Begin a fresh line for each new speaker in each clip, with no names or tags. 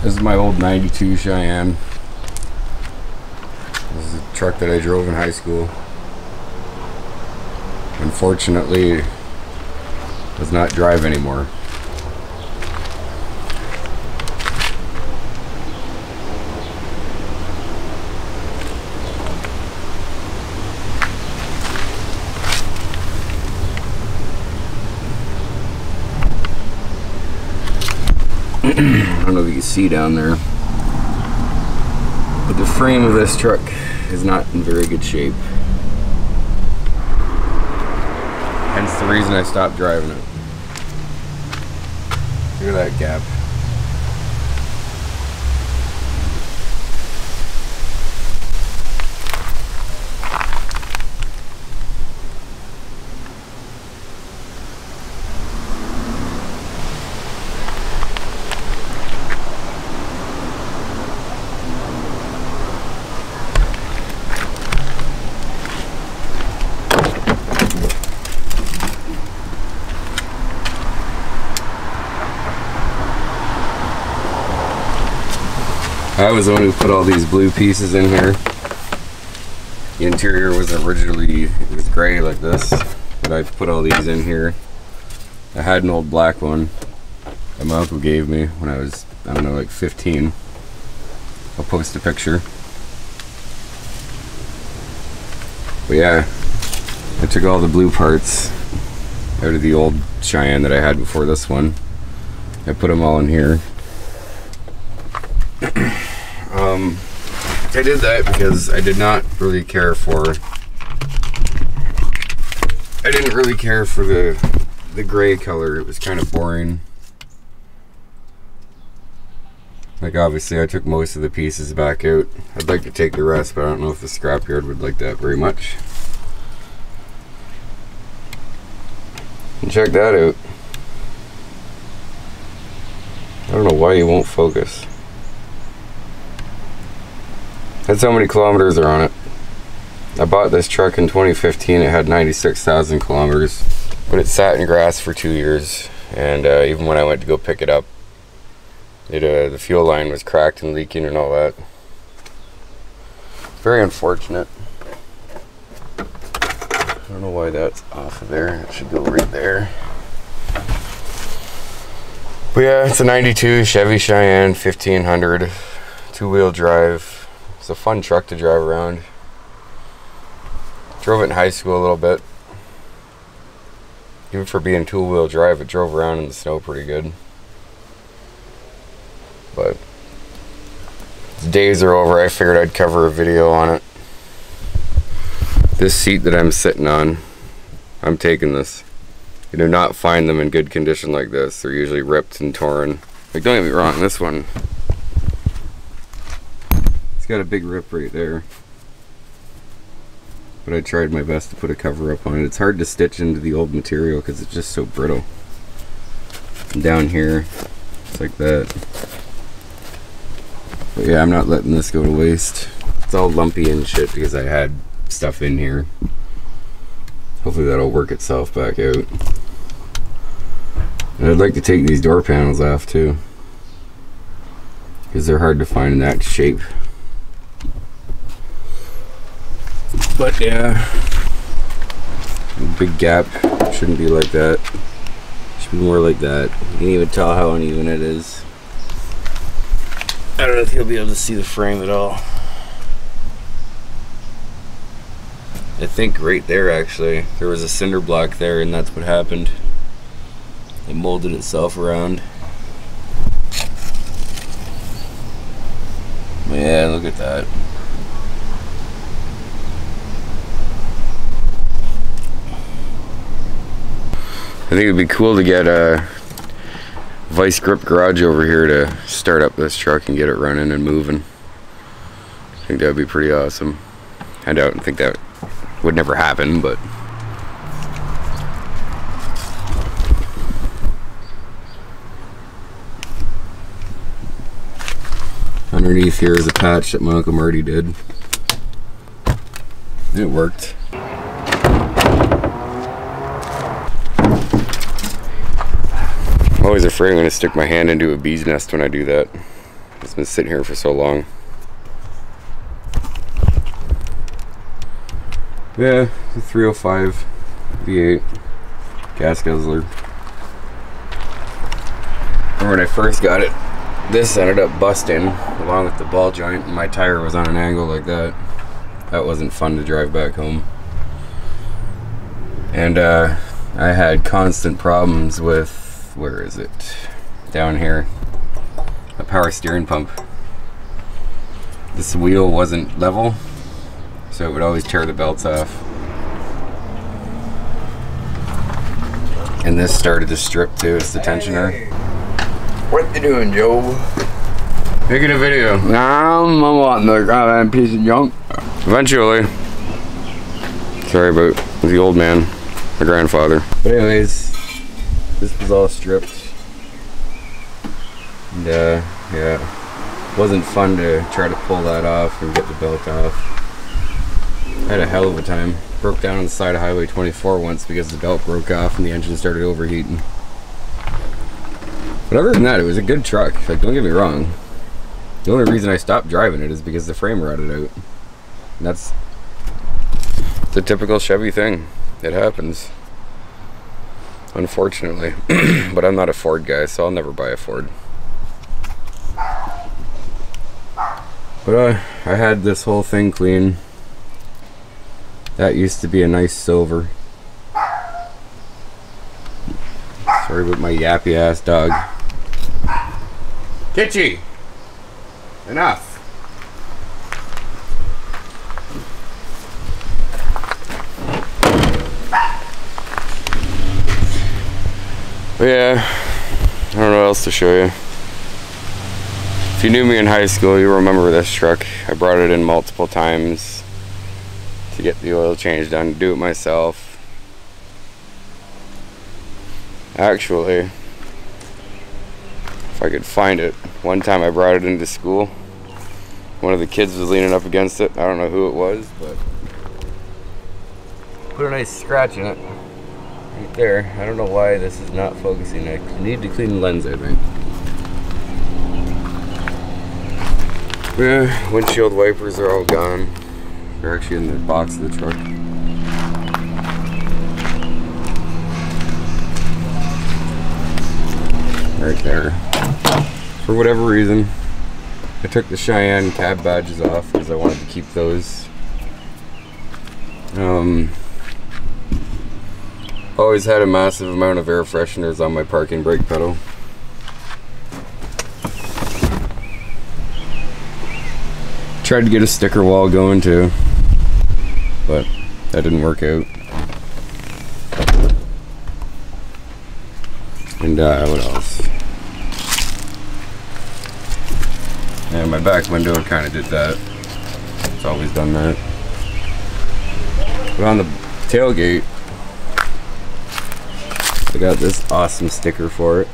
This is my old 92 Cheyenne. This is a truck that I drove in high school. Unfortunately, does not drive anymore. I don't know if you can see down there, but the frame of this truck is not in very good shape. Hence the reason I stopped driving it. Look at that gap. I was the one who put all these blue pieces in here. The interior was originally, it was gray like this, but I put all these in here. I had an old black one that my uncle gave me when I was, I don't know, like 15. I'll post a picture. But yeah, I took all the blue parts out of the old Cheyenne that I had before this one. I put them all in here. I did that because I did not really care for, I didn't really care for the gray color. It was kind of boring. Like, obviously I took most of the pieces back out. I'd like to take the rest, but I don't know if the scrapyard would like that very much. And check that out. I don't know why you won't focus. That's how many kilometers are on it. I bought this truck in 2015. It had 96,000 kilometers, but it sat in grass for 2 years. And even when I went to go pick it up, the fuel line was cracked and leaking and all that. Very unfortunate. I don't know why that's off of there. It should go right there. But yeah, it's a 92 Chevy Cheyenne 1500, two-wheel drive. It's a fun truck to drive around. Drove it in high school a little bit. Even for being two-wheel drive, it drove around in the snow pretty good. But the days are over. I figured I'd cover a video on it. This seat that I'm sitting on, I'm taking this. You do not find them in good condition like this. They're usually ripped and torn. Like, don't get me wrong, this one, it's got a big rip right there. But I tried my best to put a cover up on it. It's hard to stitch into the old material because it's just so brittle. And down here, it's like that. But yeah, I'm not letting this go to waste. It's all lumpy and shit because I had stuff in here. Hopefully that'll work itself back out. And I'd like to take these door panels off too, because they're hard to find in that shape. But yeah, big gap, shouldn't be like that. Should be more like that. You can even tell how uneven it is. I don't know if you'll be able to see the frame at all. I think right there actually, there was a cinder block there and that's what happened. It molded itself around. Yeah, look at that. I think it'd be cool to get a Vice Grip Garage over here to start up this truck and get it running and moving. I think that would be pretty awesome. I don't think that would never happen, but underneath here is a patch that my Uncle Marty did. And it worked. I'm always afraid I'm going to stick my hand into a bee's nest when I do that. been sitting here for so long. Yeah, the 305 V8 gas guzzler. And when I first got it, this ended up busting along with the ball joint, and my tire was on an angle like that. That wasn't fun to drive back home. And I had constant problems with, where is it? Down here. A power steering pump. This wheel wasn't level, so it would always tear the belts off. And this started to strip too, it's the tensioner.
What you doing, Joe?
Making a video.
I'm wanting to grab a piece of junk.
Eventually. Sorry about the old man, my grandfather. But anyways, this was all stripped. And yeah, it wasn't fun to try to pull that off and get the belt off. I had a hell of a time. Broke down on the side of Highway 24 once because the belt broke off and the engine started overheating. But other than that, it was a good truck. Like, don't get me wrong. The only reason I stopped driving it is because the frame rotted out. And that's the typical Chevy thing. It happens. Unfortunately. But I'm not a Ford guy, so I'll never buy a Ford. But I had this whole thing clean. That used to be a nice silver. Sorry about my yappy ass dog. Kitchy! Enough! But yeah, I don't know what else to show you. If you knew me in high school, you remember this truck. I brought it in multiple times to get the oil change done, do it myself. Actually, if I could find it, one time I brought it into school. One of the kids was leaning up against it. I don't know who it was, but put a nice scratch in it. Right there. I don't know why this is not focusing. I need to clean the lens, I think. Yeah, windshield wipers are all gone. They're actually in the box of the truck. Right there. For whatever reason, I took the Cheyenne cab badges off because I wanted to keep those. Always had a massive amount of air fresheners on my parking brake pedal. Tried to get a sticker wall going too, but that didn't work out. And what else? And my back window kind of did that. It's always done that. But on the tailgate, I got this awesome sticker for it,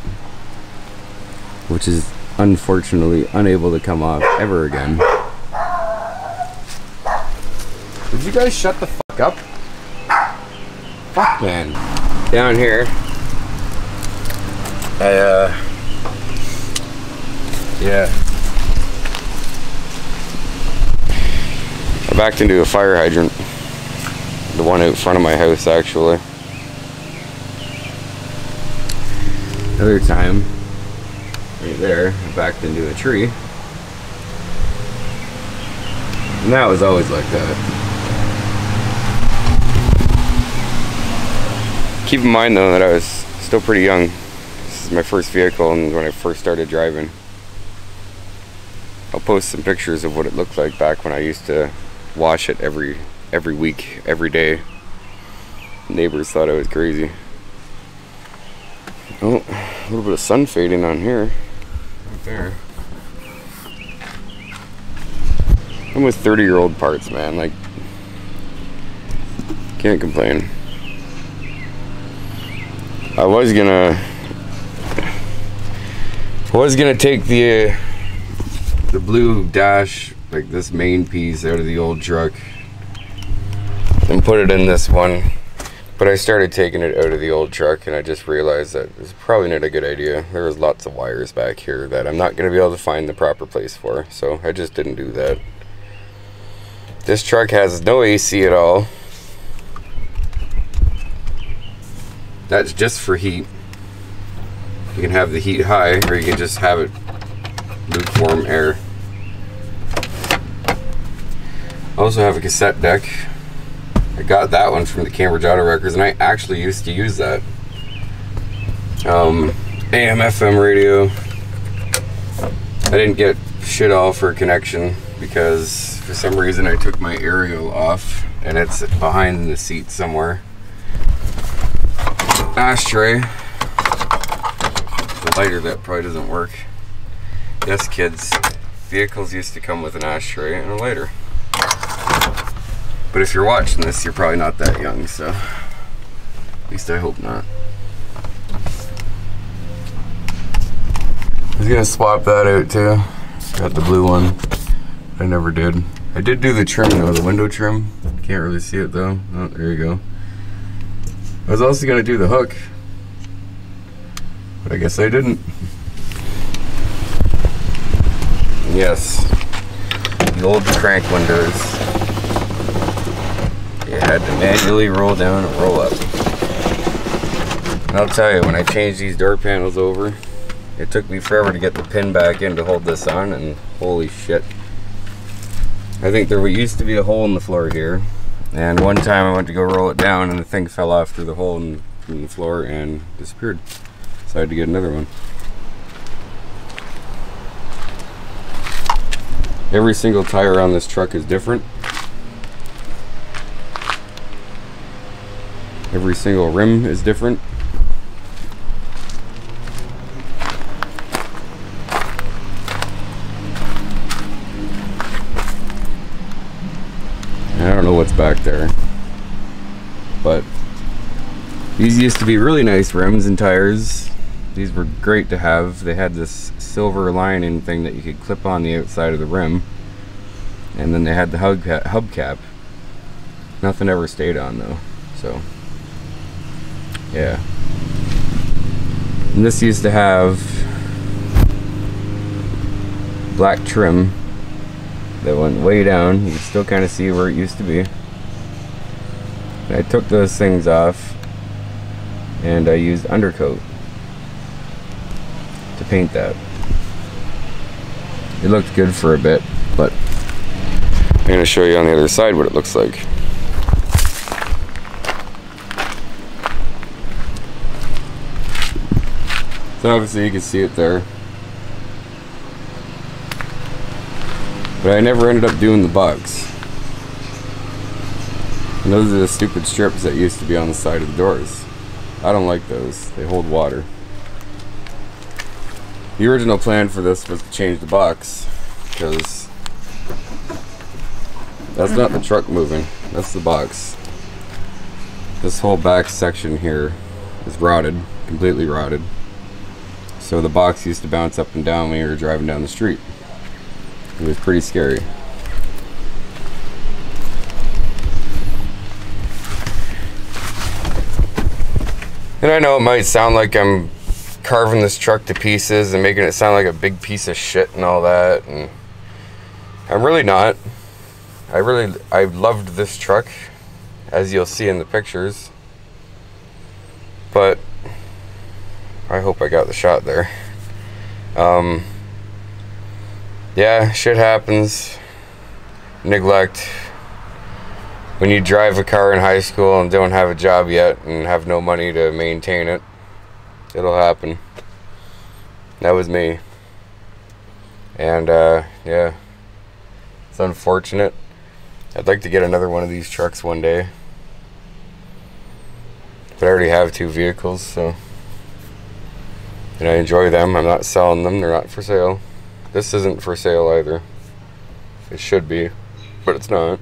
which is unfortunately unable to come off ever again. Would you guys shut the fuck up? Fuck, man. Down here, I backed into a fire hydrant. The one out front of my house, actually. Other time, right there, I backed into a tree. And that was always like that. Keep in mind though that I was still pretty young. This is my first vehicle and when I first started driving. I'll post some pictures of what it looked like back when I used to wash it every week, every day. Neighbors thought I was crazy. Oh, a little bit of sun fading on here. Right there. I'm with 30-year-old parts, man. Like, can't complain. I was gonna take the blue dash, like this main piece, out of the old truck and put it in this one, But I started taking it out of the old truck, and I just realized that it's probably not a good idea. There was lots of wires back here that I'm not going to be able to find the proper place for, so I just didn't do that. This truck has no AC at all. That's just for heat. You can have the heat high, or you can just have it lukewarm air. I also have a cassette deck. I got that one from the Cambridge Auto Wreckers, and I actually used to use that. AM, FM radio. I didn't get shit all for a connection because for some reason I took my aerial off, and it's behind the seat somewhere. Ashtray. The lighter that probably doesn't work. Yes, kids. Vehicles used to come with an ashtray and a lighter. But if you're watching this, you're probably not that young, so at least I hope not. I was gonna swap that out too. Got the blue one. I never did. I did do the trim though, the window trim. Can't really see it though. Oh, there you go. I was also gonna do the hook, but I guess I didn't. Yes, the old crank windows. You had to manually roll down and roll up. And I'll tell you, when I changed these door panels over, it took me forever to get the pin back in to hold this on, and holy shit. I think there used to be a hole in the floor here, and one time I went to go roll it down and the thing fell off through the hole in the floor and disappeared. So I had to get another one. Every single tire on this truck is different. Every single rim is different. I don't know what's back there, but these used to be really nice rims and tires. These were great to have. They had this silver lining thing that you could clip on the outside of the rim, and then they had the hubcap. Nothing ever stayed on though, so yeah. And this used to have black trim that went way down. You can still kind of see where it used to be. And I took those things off and I used undercoat to paint that. It looked good for a bit, but I'm going to show you on the other side what it looks like. So obviously you can see it there. But I never ended up doing the bugs. And those are the stupid strips that used to be on the side of the doors. I don't like those. They hold water. The original plan for this was to change the box, because that's not the truck moving, that's the box. This whole back section here is rotted, completely rotted. So the box used to bounce up and down when you were driving down the street. It was pretty scary. And I know it might sound like I'm carving this truck to pieces and making it sound like a big piece of shit and all that, and I'm really not. I loved this truck, as you'll see in the pictures, but I hope I got the shot there. Yeah, shit happens. Neglect. When you drive a car in high school and don't have a job yet and have no money to maintain it, it'll happen. That was me. And yeah, it's unfortunate. I'd like to get another one of these trucks one day, but I already have 2 vehicles, so, and I enjoy them. I'm not selling them. They're not for sale. This isn't for sale either. It should be, but it's not.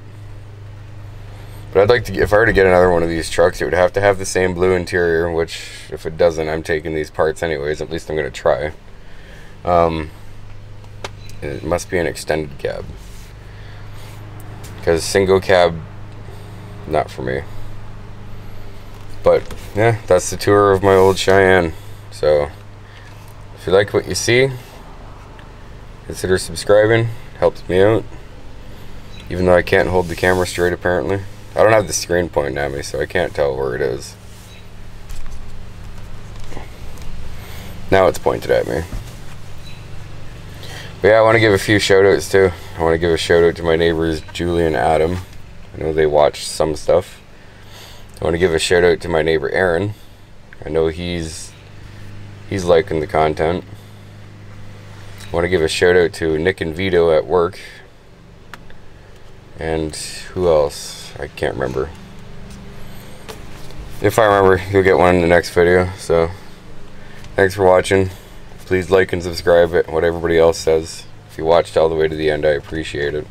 But I'd like to, if I were to get another one of these trucks, it would have to have the same blue interior, which if it doesn't, I'm taking these parts anyways. At least I'm going to try. It must be an extended cab, because single cab, not for me. But yeah, that's the tour of my old Cheyenne. So if you like what you see, consider subscribing. Helps me out. Even though I can't hold the camera straight apparently. I don't have the screen pointing at me, so I can't tell where it is. Now it's pointed at me. But yeah, I want to give a few shout outs too. I want to give a shout out to my neighbors Julie and Adam. I know they watch some stuff. I want to give a shout out to my neighbor Aaron. I know he's liking the content. I want to give a shout out to Nick and Vito at work. And who else? I can't remember. If I remember, you'll get one in the next video. So thanks for watching. Please like and subscribe at what everybody else says. If you watched all the way to the end, I appreciate it.